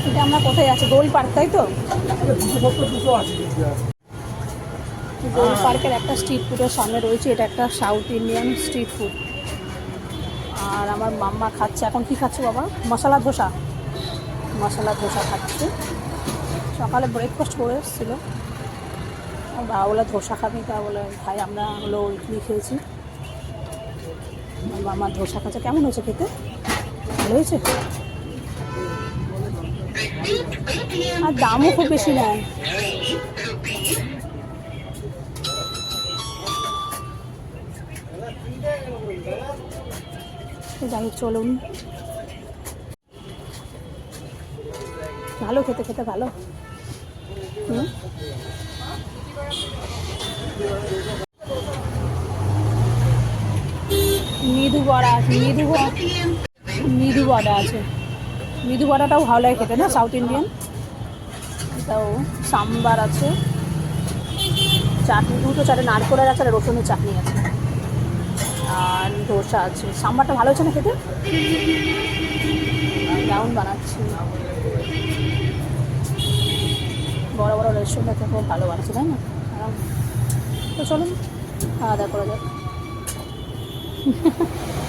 এটা আমরা কোথায় আছি? গোল পার্ক, তাই তো? গোল পার্কের একটা স্ট্রিট ফুডের সামনে রয়েছে। এটা একটা সাউথ ইন্ডিয়ান স্ট্রিট ফুড। আর আমার মাম্মা খাচ্ছে এখন। কি খাচ্ছে বাবা? মশলা ধোসা। মশলা ধোসা খাচ্ছে। সকালে ব্রেকফাস্ট করে এসেছিলো। বাবা বলে ধোসা খাবি, তা বলে ভাই আমরা হলো ইডলি খেয়েছি। মামা ধোসা খাচ্ছে। কেমন হয়েছে খেতে? ভালো হয়েছে। আর দামও খুব বেশি নেয়। যাই হোক চলুন। ভালো খেতে, খেতে ভালো। মৃদু বড়া আছে। মৃদু বড়া আছে। মৃদু বড়াটাও ভালো লাগে খেতে না, সাউথ ইন্ডিয়ান। এটাও সাম্বার আছে, চাটনি, দুটো চাটনি, নারকেলের আছে আর রসুনের চাটনি আছে, আর ধোসা আছে। সাম্বারটা ভালো হচ্ছে না খেতে? দারুণ বানাচ্ছি। বড় বড় রেস্টুরেন্ট থেকে খুব ভালো বানাচ্ছে, তাই না? তো চলুন খাওয়া দাওয়া করা যাক।